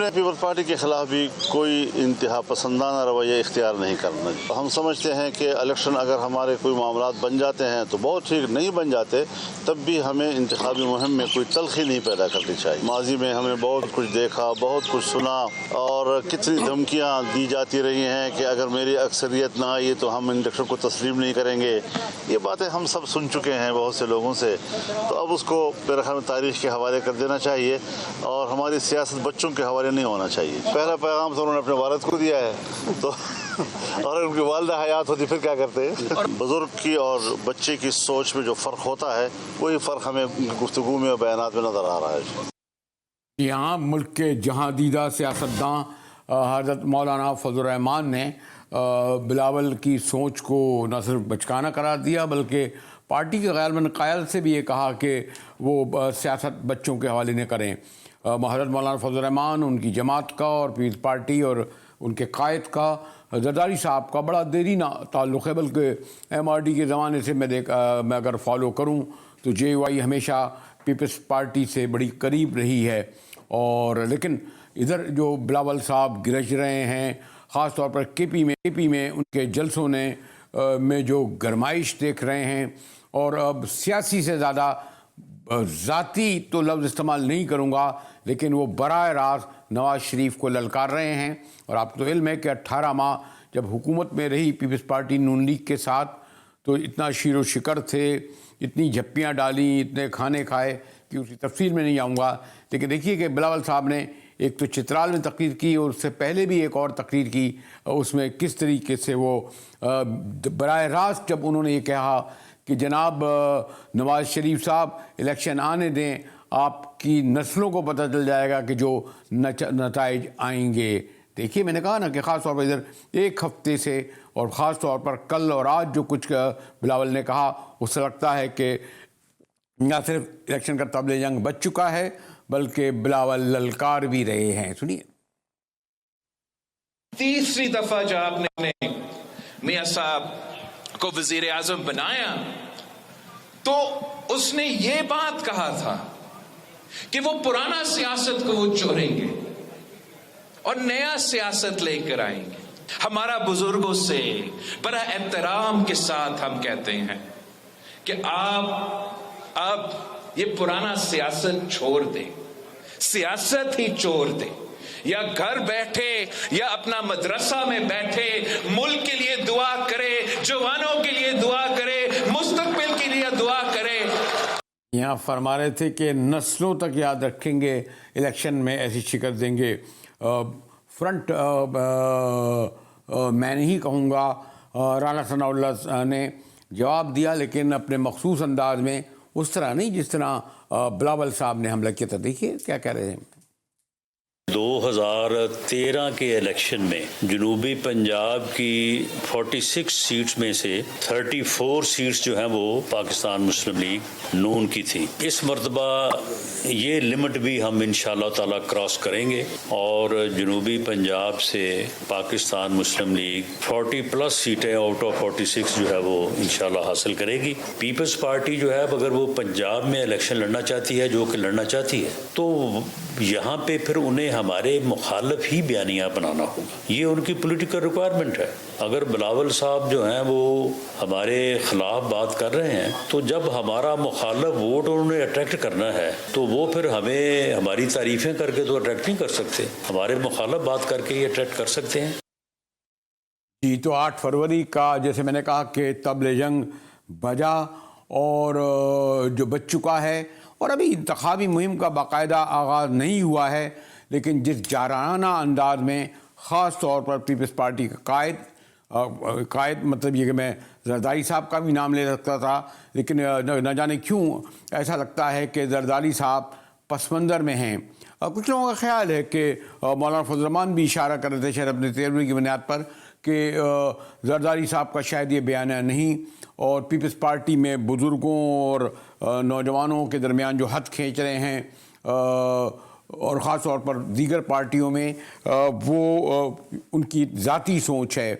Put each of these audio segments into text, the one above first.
نے Peoples party کے خلاف بھی کوئی انتہا پسندانہ رویہ اختیار نہیں کرنا. ہم سمجھتے ہیں کہ الیکشن اگر ہمارے کوئی معاملات بن جاتے ہیں تو بہت ٹھیک، نہیں بن جاتے تب بھی ہمیں انتخابی مہم میں کوئی تلخی نہیں پیدا کرنی چاہیے. ماضی میں ہمیں بہت کچھ دیکھا، بہت کچھ سنا، اور کتنی دھمکیاں دی جاتی رہی ہیں کہ اگر میری اکثریت نہ آئی تو ہم الیکشن کو تسلیم نہیں کریں گے. یہ باتیں ہم سب سن چکے ہیں بہت سے لوگوں سے. تو اب اس کو میرے خیال میں تاریخ کے حوالے کر دینا چاہیے، اور ہماری سیاست بچوں کے حوالے نہیں ہونا چاہیے. پہلا پیغام تو انہوں نے اپنے والد کو دیا ہے، تو اور ان کی والدہ حیات ہوتی پھر کیا کرتے ہیں. بزرگ کی اور بچے کی سوچ میں جو فرق ہوتا ہے وہی فرق ہمیں گفتگو میں اور بیانات میں نظر آ رہا ہے. یہاں ملک کے جہاں دیدہ سیاستداں حضرت مولانا فضل الرحمان نے بلاول کی سوچ کو نہ صرف بچکانہ قرار دیا بلکہ پارٹی کے غیر منقائل سے بھی یہ کہا کہ وہ سیاست بچوں کے حوالے نہ کریں. حضرت مولانا فضل الرحمان، ان کی جماعت کا اور پیپلز پارٹی اور ان کے قائد کا زرداری صاحب کا بڑا دیرینہ تعلق ہے، بلکہ ایم آر ڈی کے زمانے سے میں اگر فالو کروں تو جے وائی ہمیشہ پیپلز پارٹی سے بڑی قریب رہی ہے. اور لیکن ادھر جو بلاول صاحب گرج رہے ہیں، خاص طور پر کے پی میں ان کے جلسوں میں جو گرمائش دیکھ رہے ہیں، اور اب سیاسی سے زیادہ ذاتی تو لفظ استعمال نہیں کروں گا، لیکن وہ براہ راست نواز شریف کو للکار رہے ہیں. اور آپ کو علم ہے کہ 18 ماہ جب حکومت میں رہی پیپلز پارٹی نون لیگ کے ساتھ تو اتنا شیر و شکر تھے، اتنی جھپیاں ڈالیں، اتنے کھانے کھائے کہ اس کی تفصیل میں نہیں آؤں گا. لیکن دیکھیے کہ بلاول صاحب نے ایک تو چترال میں تقریر کی اور اس سے پہلے بھی ایک اور تقریر کی، اس میں کس طریقے سے وہ براہ راست جب انہوں نے یہ کہا کہ جناب نواز شریف صاحب الیکشن آنے دیں، آپ کی نسلوں کو پتہ چل جائے گا کہ جو نتائج آئیں گے. دیکھیے میں نے کہا نا کہ خاص طور پر ادھر ایک ہفتے سے اور خاص طور پر کل اور آج جو کچھ بلاول نے کہا، اس سے لگتا ہے کہ نہ صرف الیکشن کا طبل جنگ بچ چکا ہے بلکہ بلاول للکار بھی رہے ہیں. سنیے. تیسری دفعہ جب آپ نے میاں صاحب کو وزیر اعظم بنایا تو اس نے یہ بات کہا تھا کہ وہ پرانا سیاست کو وہ چھوڑیں گے اور نیا سیاست لے کر آئیں گے. ہمارا بزرگوں سے بڑا احترام کے ساتھ ہم کہتے ہیں کہ آپ اب یہ پرانا سیاست چھوڑ دیں، سیاست ہی چھوڑ دیں، یا گھر بیٹھے یا اپنا مدرسہ میں بیٹھے ملک کے لیے دعا کرے، جوانوں کے لیے دعا کرے، مستقبل کے لیے دعا کرے. یہاں فرما رہے تھے کہ نسلوں تک یاد رکھیں گے، الیکشن میں ایسی شکست دیں گے. فرنٹ میں نہیں کہوں گا، رانا ثناء اللہ نے جواب دیا لیکن اپنے مخصوص انداز میں، اس طرح نہیں جس طرح بلاول صاحب نے حملہ کیا تھا. دیکھیے کیا کہہ رہے ہیں. 2013 کے الیکشن میں جنوبی پنجاب کی 46 سیٹس میں سے 34 سیٹس جو ہیں وہ پاکستان مسلم لیگ نون کی تھی. اس مرتبہ یہ لمٹ بھی ہم انشاءاللہ تعالی کراس کریں گے اور جنوبی پنجاب سے پاکستان مسلم لیگ 40 پلس سیٹیں آؤٹ آف 46 جو ہے وہ انشاءاللہ حاصل کرے گی. پیپلز پارٹی جو ہے اگر وہ پنجاب میں الیکشن لڑنا چاہتی ہے، جو کہ لڑنا چاہتی ہے، تو یہاں پہ پھر انہیں ہمارے مخالف ہی بیانیہ بنانا ہوگا. یہ ان کی پولیٹیکل ریکوائرمنٹ ہے. اگر بلاول صاحب جو ہیں وہ ہمارے خلاف بات کر رہے ہیں تو جب ہمارا مخالف ووٹ انہوں نے اٹریکٹ کرنا ہے تو وہ پھر ہمیں ہماری تعریفیں کر کے تو اٹریکٹ نہیں کر سکتے، ہمارے مخالف بات کر کے یہ اٹریکٹ کر سکتے ہیں. جی تو 8 فروری کا جیسے میں نے کہا کہ طبل جنگ بجا اور جو بچ چکا ہے، اور ابھی انتخابی مہم کا باقاعدہ آغاز نہیں ہوا ہے، لیکن جس جارحانہ انداز میں خاص طور پر پیپلز پارٹی کا قائد مطلب یہ کہ میں زرداری صاحب کا بھی نام لے سکتا تھا، لیکن نہ جانے کیوں ایسا لگتا ہے کہ زرداری صاحب پس منظر میں ہیں. کچھ لوگوں کا خیال ہے کہ مولانا فضل الرحمان بھی اشارہ کر رہے تھے شاید اپنے تجربے کی بنیاد پر کہ زرداری صاحب کا شاید یہ بیانیہ نہیں، اور پیپلز پارٹی میں بزرگوں اور نوجوانوں کے درمیان جو حد کھینچ رہے ہیں اور خاص طور پر دیگر پارٹیوں میں وہ ان کی ذاتی سوچ ہے.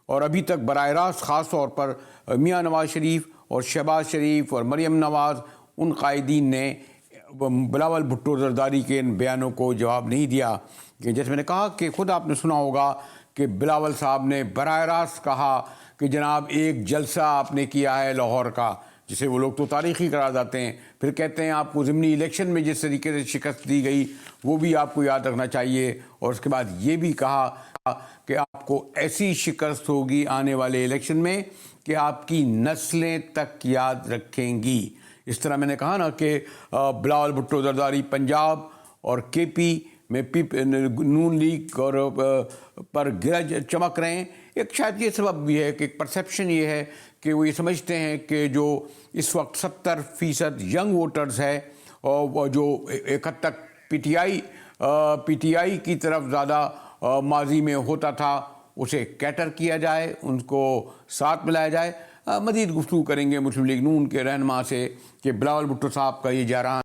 اور ابھی تک براہ راست خاص طور پر میاں نواز شریف اور شہباز شریف اور مریم نواز، ان قائدین نے بلاول بھٹو زرداری کے ان بیانوں کو جواب نہیں دیا کہ جیسے میں نے کہا کہ خود آپ نے سنا ہوگا کہ بلاول صاحب نے براہ راست کہا کہ جناب ایک جلسہ آپ نے کیا ہے لاہور کا جسے وہ لوگ تو تاریخی قرار دیتے ہیں، پھر کہتے ہیں آپ کو ضمنی الیکشن میں جس طریقے سے شکست دی گئی وہ بھی آپ کو یاد رکھنا چاہیے، اور اس کے بعد یہ بھی کہا کہ آپ کو ایسی شکست ہوگی آنے والے الیکشن میں کہ آپ کی نسلیں تک یاد رکھیں گی۔ اس طرح میں نے کہا نا کہ بلاول بھٹو زرداری پنجاب اور کے پی میں نون لیگ اور پر گرج چمک رہے ہیں۔ ایک شاید یہ سبب بھی ہے کہ ایک پرسیپشن یہ ہے کہ وہ یہ سمجھتے ہیں کہ جو اس وقت 70% ینگ ووٹرز ہے اور جو ایک حد تک پی ٹی آئی کی طرف زیادہ ماضی میں ہوتا تھا اسے کیٹر کیا جائے، ان کو ساتھ ملایا جائے۔ مزید گفتگو کریں گے مسلم لیگ نون کے رہنما سے کہ بلاول بھٹو صاحب کا یہ جارحہ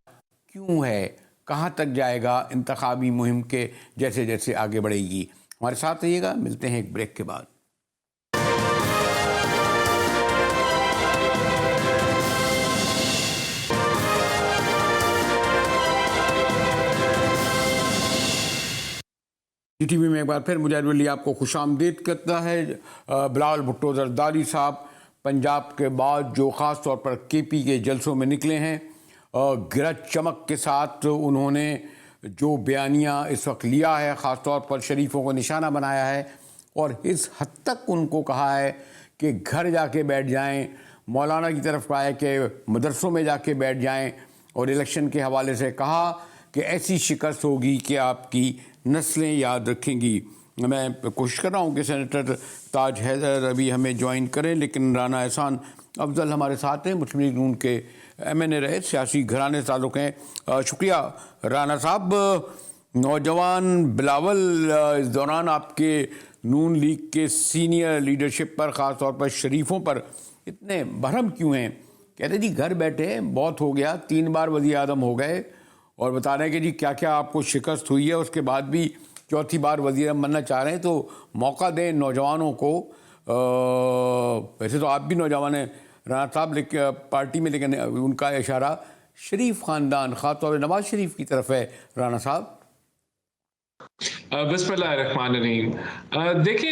کیوں ہے، کہاں تک جائے گا انتخابی مہم کے جیسے جیسے آگے بڑھے گی۔ ہمارے ساتھ رہیے گا، ملتے ہیں ایک بریک کے بعد۔ جی ٹی وی میں ایک بار پھر مجاہد ولی آپ کو خوش آمدید کرتا ہے۔ بلاول بھٹو زرداری صاحب پنجاب کے بعد جو خاص طور پر کے پی کے جلسوں میں نکلے ہیں، گرج چمک کے ساتھ انہوں نے جو بیانیہ اس وقت لیا ہے خاص طور پر شریفوں کو نشانہ بنایا ہے، اور اس حد تک ان کو کہا ہے کہ گھر جا کے بیٹھ جائیں، مولانا کی طرف کہا ہے کہ مدرسوں میں جا کے بیٹھ جائیں، اور الیکشن کے حوالے سے کہا کہ ایسی شکست ہوگی کہ آپ کی نسلیں یاد رکھیں گی۔ میں کوشش کر رہا ہوں کہ سینیٹر تاج حیدر ابھی ہمیں جوائن کریں، لیکن رانا احسان افضل ہمارے ساتھ ہیں، مسلم لیگ نون کے ایم این اے رہے، سیاسی گھرانے سے تعلق ہیں۔ شکریہ رانا صاحب۔ نوجوان بلاول اس دوران آپ کے نون لیگ کے سینئر لیڈرشپ پر خاص طور پر شریفوں پر اتنے برہم کیوں ہیں؟ کہتے جی گھر بیٹھے بہت ہو گیا، 3 بار وزیر اعظم ہو گئے، اور بتا رہے ہیں کہ جی کیا کیا آپ کو شکست ہوئی ہے، اس کے بعد بھی 4تھی بار وزیر اعظم بننا چاہ رہے ہیں، تو موقع دیں نوجوانوں کو۔ ویسے تو آپ بھی نوجوان ہیں رانا صاحب پارٹی میں، لیکن ان کا اشارہ شریف خاندان خاص طور پر نواز شریف کی طرف ہے۔ رانا صاحب بسم اللہ الرحمن الرحیم۔ دیکھیں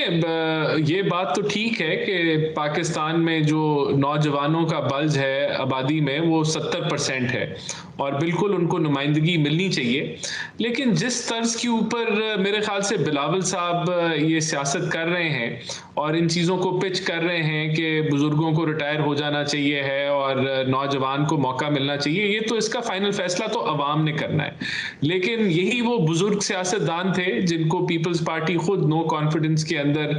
یہ بات تو ٹھیک ہے کہ پاکستان میں جو نوجوانوں کا بلج ہے آبادی میں وہ 70% ہے، اور بالکل ان کو نمائندگی ملنی چاہیے، لیکن جس طرز کے اوپر میرے خیال سے بلاول صاحب یہ سیاست کر رہے ہیں اور ان چیزوں کو پچ کر رہے ہیں کہ بزرگوں کو ریٹائر ہو جانا چاہیے ہے اور نوجوان کو موقع ملنا چاہیے، یہ تو اس کا فائنل فیصلہ تو عوام نے کرنا ہے، لیکن یہی وہ بزرگ سیاستدان تھے جن کو پیپلز پارٹی خود نو کانفیڈنس کے اندر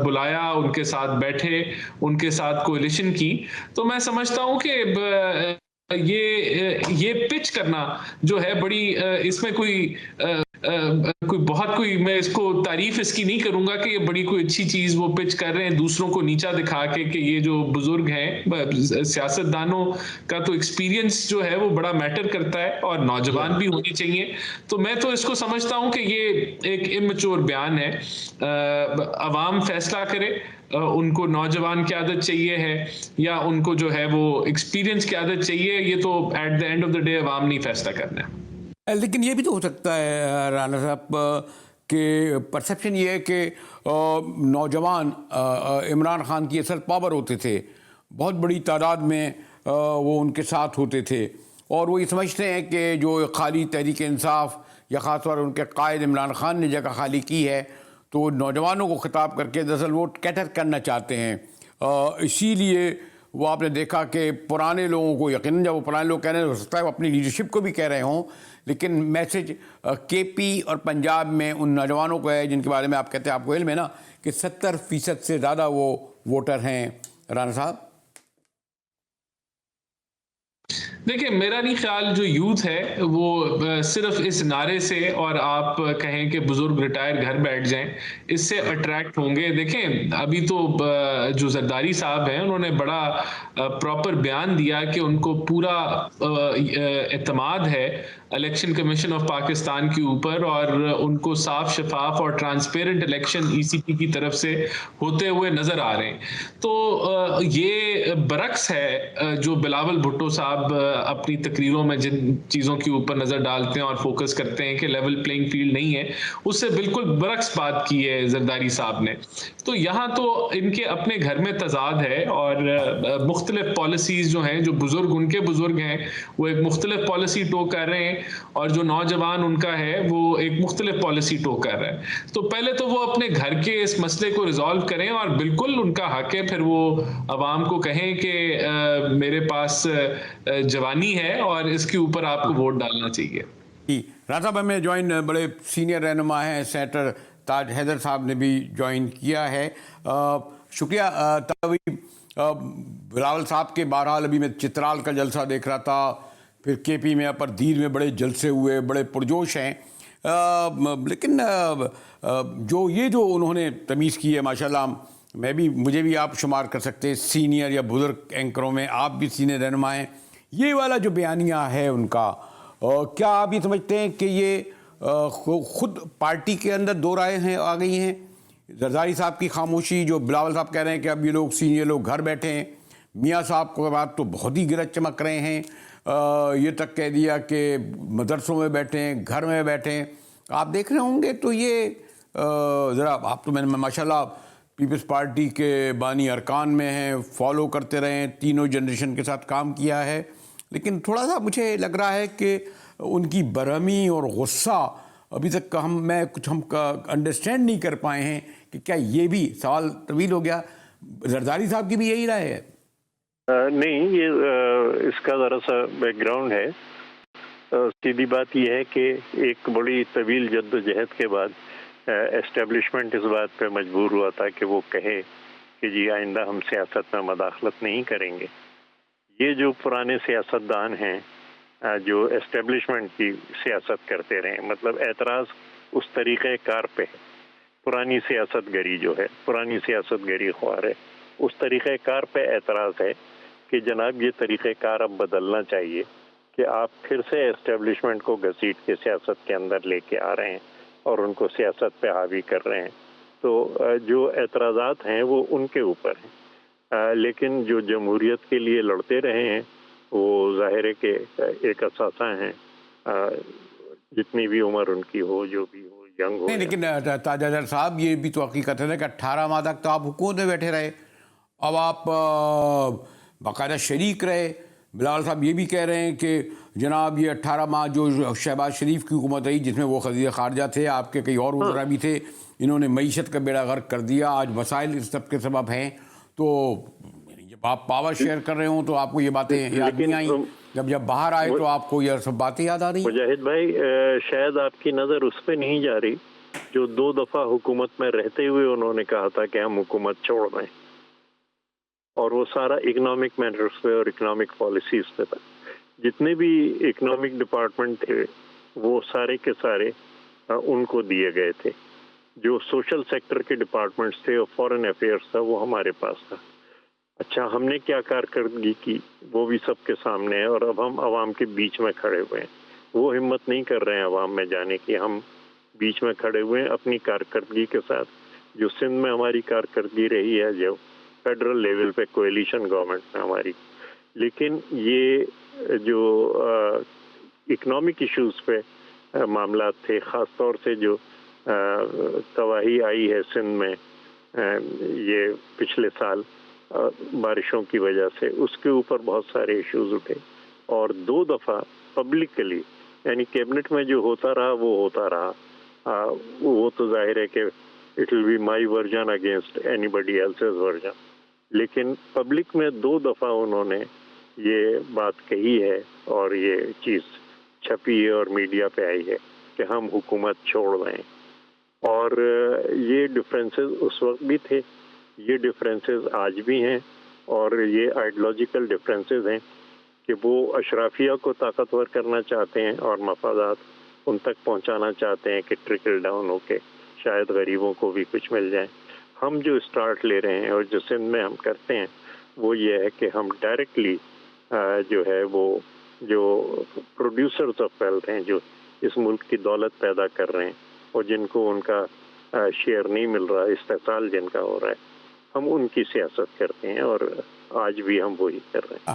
بلایا، ان کے ساتھ بیٹھے، ان کے ساتھ کولیشن کی۔ تو میں سمجھتا ہوں کہ یہ پچ کرنا جو ہے بڑی، اس میں کوئی بہت کوئی، میں اس کو تعریف اس کی نہیں کروں گا کہ یہ بڑی کوئی اچھی چیز وہ پچ کر رہے ہیں دوسروں کو نیچا دکھا کے کہ یہ جو بزرگ ہیں سیاستدانوں کا تو ایکسپیرینس جو ہے وہ بڑا میٹر کرتا ہے، اور نوجوان بھی ہونے چاہیے۔ تو میں تو اس کو سمجھتا ہوں کہ یہ ایک امچور بیان ہے، عوام فیصلہ کرے ان کو نوجوان کی عادت چاہیے ہے یا ان کو جو ہے وہ ایکسپیرینس کی عادت چاہیے، یہ تو at the end of the day عوام نہیں فیصلہ کرنا ہے۔ لیکن یہ بھی تو ہو سکتا ہے رانا صاحب کہ پرسیپشن یہ ہے کہ نوجوان عمران خان کی اصل پاور ہوتے تھے، بہت بڑی تعداد میں وہ ان کے ساتھ ہوتے تھے، اور وہ یہ سمجھتے ہیں کہ جو خالی تحریک انصاف یا خاص طور ان کے قائد عمران خان نے جگہ خالی کی ہے تو نوجوانوں کو خطاب کر کے دراصل وہ کیٹر کرنا چاہتے ہیں۔ اسی لیے وہ آپ نے دیکھا کہ پرانے لوگوں کو یقیناً جب وہ پرانے لوگ کہہ رہے ہیں ہو سکتا ہے وہ اپنی لیڈرشپ کو بھی کہہ رہے ہوں، لیکن میسج کے پی اور پنجاب میں ان نوجوانوں کو ہے جن کے بارے میں آپ کہتے ہیں، آپ کو علم ہے نا کہ 70% سے زیادہ وہ ووٹر ہیں۔ رانا صاحب دیکھیں میرا نہیں خیال جو یوتھ ہے وہ صرف اس نعرے سے اور آپ کہیں کہ بزرگ ریٹائر گھر بیٹھ جائیں اس سے اٹریکٹ ہوں گے۔ دیکھیں ابھی تو جو زرداری صاحب ہیں انہوں نے بڑا پراپر بیان دیا کہ ان کو پورا اعتماد ہے الیکشن کمیشن آف پاکستان کے اوپر، اور ان کو صاف شفاف اور ٹرانسپیرنٹ الیکشن ای سی پی کی طرف سے ہوتے ہوئے نظر آ رہے ہیں۔ تو یہ برعکس ہے جو بلاول بھٹو صاحب صاحب اپنی تقریروں میں جن چیزوں کے اوپر نظر ڈالتے ہیں اور فوکس کرتے ہیں کہ لیول پلینگ فیلڈ نہیں ہے، اس سے بالکل برعکس بات کی ہے زرداری صاحب نے. تو یہاں تو ان کے اپنے گھر میں تضاد ہے، اور مختلف پالیسیز جو ہیں، جو بزرگ ان کے بزرگ ہیں وہ ایک مختلف پالیسی ٹو کر رہے ہیں، اور جو نوجوان ان کا ہے وہ ایک مختلف پالیسی ٹو کر رہا ہے. تو پہلے تو وہ اپنے گھر کے اس مسئلے کو ریزالو کریں، اور بالکل ان کا حق ہے پھر وہ عوام کو کہیں کہ میرے پاس جوانی ہے اور اس کے اوپر آپ کو ووٹ ڈالنا چاہیے. رانا صاحب ہمیں جوائن بڑے سینئر رہنما ہیں، سینیٹر تاج حیدر صاحب نے بھی جوائن کیا ہے. شکریہ. بلاول صاحب کے بہرحال ابھی میں چترال کا جلسہ دیکھ رہا تھا، پھر کے پی میں اپر دھیر میں بڑے جلسے ہوئے، بڑے پرجوش ہیں. لیکن جو انہوں نے تمیز کی ہے ماشاءاللہ، مجھے بھی آپ شمار کر سکتے ہیں سینئر یا بزرگ اینکروں میں، آپ بھی سینئر رہنما ہیں. یہ والا جو بیانیہ ہے ان کا، کیا آپ یہ سمجھتے ہیں کہ یہ خود پارٹی کے اندر دو رائے ہیں آ گئی ہیں؟ زرداری صاحب کی خاموشی، جو بلاول صاحب کہہ رہے ہیں کہ اب یہ لوگ سینئر لوگ گھر بیٹھے ہیں، میاں صاحب کو بات تو بہت ہی گرج چمک رہے ہیں، یہ تک کہہ دیا کہ مدرسوں میں بیٹھے ہیں، گھر میں بیٹھے ہیں. آپ دیکھ رہے ہوں گے تو یہ ذرا آپ تو میں ماشاءاللہ پیپلز پارٹی کے بانی ارکان میں ہیں، فالو کرتے رہے ہیں، تینوں جنریشن کے ساتھ کام کیا ہے، لیکن تھوڑا سا مجھے لگ رہا ہے کہ ان کی برہمی اور غصہ ابھی تک ہم انڈرسٹینڈ نہیں کر پائے ہیں کہ کیا یہ بھی سوال طویل ہو گیا. زرداری صاحب کی بھی یہی رائے ہے؟ نہیں، یہ اس کا ذرا سا بیک گراؤنڈ ہے. سیدھی بات یہ ہے کہ ایک بڑی طویل جد و جہد کے بعد اسٹیبلشمنٹ اس بات پہ مجبور ہوا تھا کہ وہ کہے کہ جی آئندہ ہم سیاست میں مداخلت نہیں کریں گے. یہ جو پرانے سیاستدان ہیں جو اسٹیبلشمنٹ کی سیاست کرتے رہے، مطلب اعتراض اس طریقہ کار پہ ہے. پرانی سیاست گری جو ہے، پرانی سیاست گری خوار ہے، اس طریقہ کار پہ اعتراض ہے کہ جناب یہ طریقہ کار اب بدلنا چاہیے کہ آپ پھر سے اسٹیبلشمنٹ کو گھسیٹ کے سیاست کے اندر لے کے آ رہے ہیں اور ان کو سیاست پہ حاوی کر رہے ہیں. تو جو اعتراضات ہیں وہ ان کے اوپر ہیں، لیکن جو جمہوریت کے لیے لڑتے رہے ہیں وہ ظاہر ہے کہ ایک اثاثہ ہیں، جتنی بھی عمر ان کی ہو، جو بھی ہو، ینگ ہو. لیکن تاج حیدر صاحب یہ بھی تو حقیقت ہے کہ 18 ماہ تک تو آپ حکومت میں بیٹھے رہے، اب آپ باقاعدہ شریک رہے. بلاول صاحب یہ بھی کہہ رہے ہیں کہ جناب یہ 18 ماہ جو شہباز شریف کی حکومت رہی، جس میں وہ وزیر خارجہ تھے، آپ کے کئی اور وزراء بھی تھے، انہوں نے معیشت کا بیڑا غرق کر دیا، آج مسائل اس سب کے سبب ہیں. تو جب آپ پاور شیئر کر رہے ہوں تو آپ کو یہ باتیں یاد نہیں آئیں؟ جب باہر آئے تو آپ کو یہ سب باتیں یاد آ رہی ہیں؟ مجاہد بھائی، شاید آپ کی نظر اس پہ نہیں جا رہی جو 2 دفعہ حکومت میں رہتے ہوئے انہوں نے کہا تھا کہ ہم حکومت چھوڑ دیں، اور وہ سارا اکنامک میٹرز پہ اور اکنامک پالیسیز پہ تھا. جتنے بھی اکنامک ڈپارٹمنٹ تھے وہ سارے کے سارے ان کو دیے گئے تھے. جو سوشل سیکٹر کے ڈپارٹمنٹس تھے اور فورن افیئرس تھا وہ ہمارے پاس تھا. اچھا، ہم نے کیا کارکردگی کی وہ بھی سب کے سامنے ہے، اور اب ہم عوام کے بیچ میں کھڑے ہوئے ہیں. وہ ہمت نہیں کر رہے ہیں عوام میں جانے کی. ہم بیچ میں کھڑے ہوئے ہیں اپنی کارکردگی کے ساتھ. جو سندھ میں ہماری کارکردگی رہی ہے، جو فیڈرل لیول پہ کوئلیشن گورنمنٹ میں ہماری، لیکن یہ جو اکنامک ایشوز پہ معاملات تھے، خاص طور سے جو تباہی آئی ہے سندھ میں یہ پچھلے سال بارشوں کی وجہ سے، اس کے اوپر بہت سارے ایشوز اٹھے. اور 2 دفعہ پبلکلی، یعنی کیبنٹ میں جو ہوتا رہا وہ ہوتا رہا، وہ تو ظاہر ہے کہ it will be my version against anybody else's version, لیکن پبلک میں 2 دفعہ انہوں نے یہ بات کہی ہے اور یہ چیز چھپی ہے اور میڈیا پہ آئی ہے کہ ہم حکومت چھوڑ رہے ہیں. اور یہ ڈفرینسز اس وقت بھی تھے، یہ ڈفرینسز آج بھی ہیں، اور یہ آئیڈیالوجیکل ڈفرینسز ہیں کہ وہ اشرافیہ کو طاقتور کرنا چاہتے ہیں اور مفادات ان تک پہنچانا چاہتے ہیں کہ ٹرکل ڈاؤن ہو کے شاید غریبوں کو بھی کچھ مل جائے. ہم جو اسٹارٹ لے رہے ہیں اور جو سندھ میں ہم کرتے ہیں وہ یہ ہے کہ ہم ڈائریکٹلی جو ہے وہ جو پروڈیوسرز آف ویلتھ ہیں، جو اس ملک کی دولت پیدا کر رہے ہیں اور جن کو ان کا شیئر نہیں مل رہا، استحصال جن کا ہو رہا ہے، ہم ان کی سیاست کرتے ہیں اور آج بھی ہم وہی کر رہے ہیں.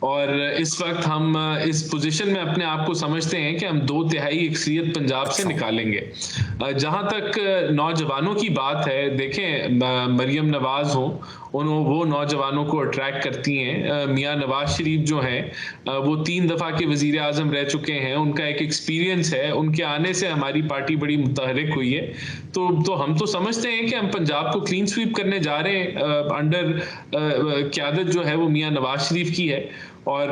اور اس وقت ہم اس پوزیشن میں اپنے آپ کو سمجھتے ہیں کہ ہم 2/3 اکثریت پنجاب سے نکالیں گے۔ جہاں تک نوجوانوں کی بات ہے، دیکھیں مریم نواز ہوں، وہ نوجوانوں کو اٹریکٹ کرتی ہیں۔ میاں نواز شریف جو ہیں وہ 3 دفعہ کے وزیر اعظم رہ چکے ہیں، ان کا ایک ایکسپیرینس ہے، ان کے آنے سے ہماری پارٹی بڑی متحرک ہوئی ہے۔ تو ہم تو سمجھتے ہیں کہ ہم پنجاب کو کلین سویپ کرنے جا رہے ہیں انڈر قیادت جو ہے وہ میاں نواز شریف کی ہے، اور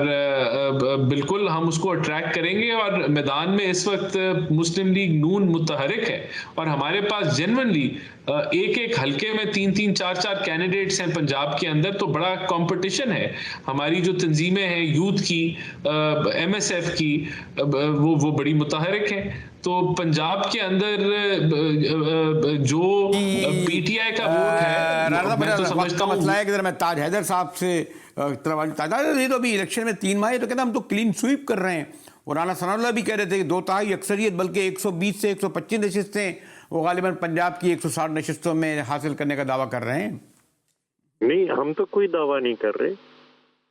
بالکل ہم اس کو اٹریکٹ کریں گے۔ اور میدان میں اس وقت مسلم لیگ نون متحرک ہے، اور ہمارے پاس جینوئنلی ایک حلقے میں 3 4 کینڈیڈیٹس ہیں پنجاب کے اندر، تو بڑا کمپٹیشن ہے۔ ہماری جو تنظیمیں ہیں یوتھ کی، ایم ایس ایف کی، وہ بڑی متحرک ہیں۔ تو پنجاب کے اندر جو پی ٹی آئی کا ووٹ ہے، میں تو سمجھتا ہوں مسئلہ ہے کہ میں تاج حیدر صاحب سے یہ تو ابھی الیکشن میں 3 ماہ ہے، تو کہتے ہیں ہم تو کلین سویپ کر رہے ہیں، اور رانا ثناء اللہ بھی کہہ رہے تھے کہ 2/3 اکثریت، بلکہ 120 سے 125 نشستیں وہ غالباً پنجاب کی 160 نشستوں میں حاصل کرنے کا دعویٰ کر رہے ہیں۔ نہیں، ہم تو کوئی دعویٰ نہیں کر رہے،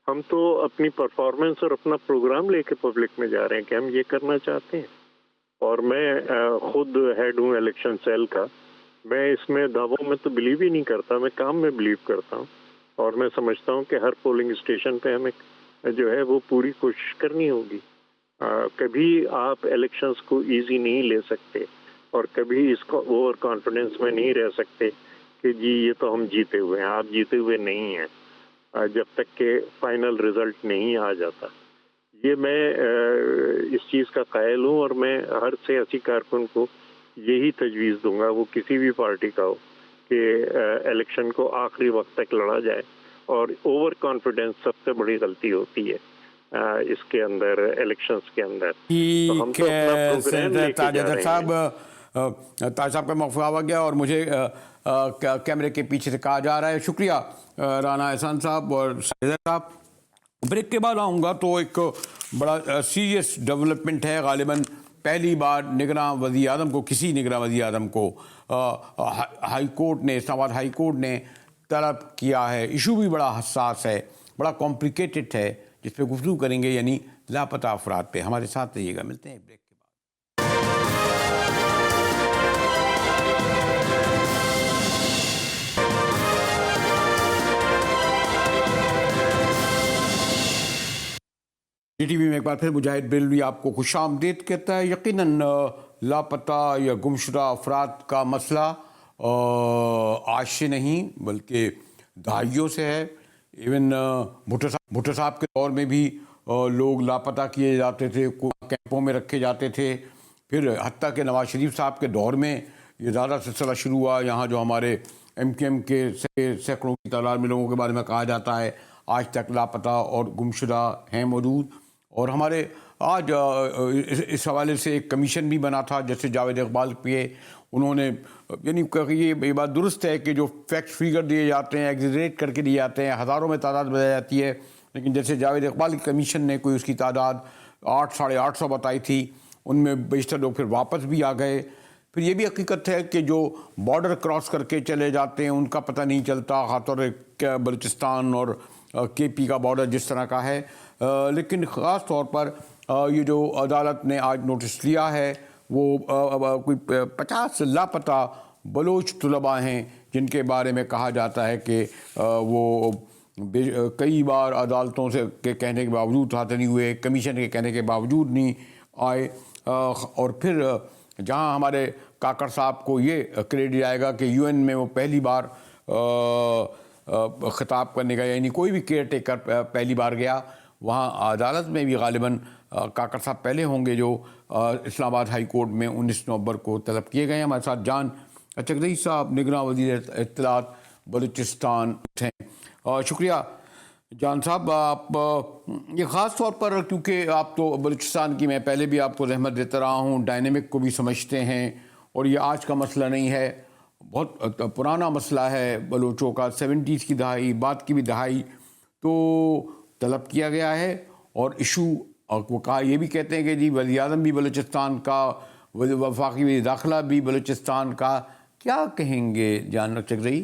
ہم تو اپنی پرفارمنس اور اپنا پروگرام لے کے پبلک میں جا رہے ہیں کہ ہم یہ کرنا چاہتے ہیں۔ اور میں خود ہیڈ ہوں الیکشن سیل کا، میں اس میں دعووں میں تو بلیو ہی نہیں کرتا، میں کام میں بلیو کرتا ہوں، اور میں سمجھتا ہوں کہ ہر پولنگ اسٹیشن پہ ہمیں جو ہے وہ پوری کوشش کرنی ہوگی۔ کبھی آپ الیکشنز کو ایزی نہیں لے سکتے، اور کبھی اس کو اوور کانفیڈنس میں نہیں رہ سکتے کہ جی یہ تو ہم جیتے ہوئے ہیں۔ آپ جیتے ہوئے نہیں ہیں جب تک کہ فائنل رزلٹ نہیں آ جاتا۔ یہ میں اس چیز کا قائل ہوں، اور میں ہر سیاسی کارکن کو یہی تجویز دوں گا، وہ کسی بھی پارٹی کا ہو، کہ الیکشن کو آخری وقت تک لڑا جائے۔ اور اوور کانفیڈنس سب سے بڑی غلطی ہوتی ہے اس کے اندر، الیکشنز کے اندر۔ تو ہم تو اپنا پروگرام لے کے جا رہے ہیں۔ تاج صاحب کا موقف آ گیا، اور مجھے کیمرے کے پیچھے سے کہا جا رہا ہے شکریہ رانا احسان صاحب اور سیدر صاحب۔ بریک کے بعد آؤں گا تو ایک بڑا سیریس ڈیولپمنٹ ہے، غالباً پہلی بار نگراں وزیر اعظم کو، کسی نگراں وزیر اعظم کو ہائی کورٹ نے، اسلام آباد ہائی کورٹ نے طلب کیا ہے۔ ایشو بھی بڑا حساس ہے، بڑا کمپلیکیٹڈ ہے، جس پہ گفتگو کریں گے، یعنی لاپتہ افراد پہ۔ ہمارے ساتھ رہیے گا، ملتے ہیں بریک کے بعد۔ جی ٹی وی میں ایک بار پھر مجاہد بریلوی آپ کو خوش آمدید کہتا ہے۔ یقیناً لاپتہ یا گمشدہ افراد کا مسئلہ آج سے نہیں بلکہ دہائیوں سے ہے۔ ایون بھٹو صاحب کے دور میں بھی لوگ لاپتہ کیے جاتے تھے، کیمپوں میں رکھے جاتے تھے، پھر حتیٰ کہ نواز شریف صاحب کے دور میں یہ زیادہ سلسلہ شروع ہوا۔ یہاں جو ہمارے ایم کیو ایم کے سینکڑوں کی تعداد میں لوگوں کے بارے میں کہا جاتا ہے آج تک لاپتہ اور گمشدہ ہیں موجود۔ اور ہمارے آج اس حوالے سے ایک کمیشن بھی بنا تھا جیسے جاوید اقبال پہ، انہوں نے یعنی یہ بات درست ہے کہ جو فیکٹ فگر دیے جاتے ہیں، ایگزیجریٹ کر کے دیے جاتے ہیں، ہزاروں میں تعداد بتائی جاتی ہے، لیکن جیسے جاوید اقبال کی کمیشن نے کوئی اس کی تعداد 800-850 بتائی تھی، ان میں بیشتر لوگ پھر واپس بھی آ گئے۔ پھر یہ بھی حقیقت ہے کہ جو بارڈر کراس کر کے چلے جاتے ہیں ان کا پتہ نہیں چلتا، خاص طور پہ بلوچستان اور کے پی کا بارڈر جس طرح کا ہے۔ لیکن خاص طور پر یہ جو عدالت نے آج نوٹس لیا ہے وہ کوئی 50 لاپتہ بلوچ طلباء ہیں جن کے بارے میں کہا جاتا ہے کہ وہ کئی بار عدالتوں سے کے کہنے کے باوجود حاصل نہیں ہوئے، کمیشن کے کہنے کے باوجود نہیں آئے۔ اور پھر جہاں ہمارے کاکڑ صاحب کو یہ کریڈٹ جائے گا کہ یو این میں وہ پہلی بار خطاب کرنے کا، یعنی کوئی بھی کیئر ٹیکر پہلی بار گیا، وہاں عدالت میں بھی غالباً کاکڑ صاحب پہلے ہوں گے جو اسلام آباد ہائی کورٹ میں 19 نومبر کو طلب کیے گئے ہیں۔ ہمارے ساتھ جان چکدئی صاحب نگراں وزیر اطلاعات بلوچستان ہیں۔ شکریہ جان صاحب۔ آپ یہ خاص طور پر کیونکہ آپ تو بلوچستان کی، میں پہلے بھی آپ کو رحمت دیتا رہا ہوں، ڈائنامک کو بھی سمجھتے ہیں، اور یہ آج کا مسئلہ نہیں ہے، بہت پرانا مسئلہ ہے بلوچوں کا، 70s کی دہائی، بعد کی بھی دہائی تو طلب کیا گیا ہے۔ اور ایشو وہ کہا یہ بھی کہتے ہیں کہ جی وزیر اعظم بھی بلوچستان کا، وفاقی وزیر داخلہ بھی بلوچستان کا، کیا کہیں گے جان چکدئی؟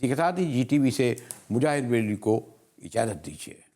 اسی کے ساتھ ہی GTV سے مجاہد بیلی کو اجازت دیجیے.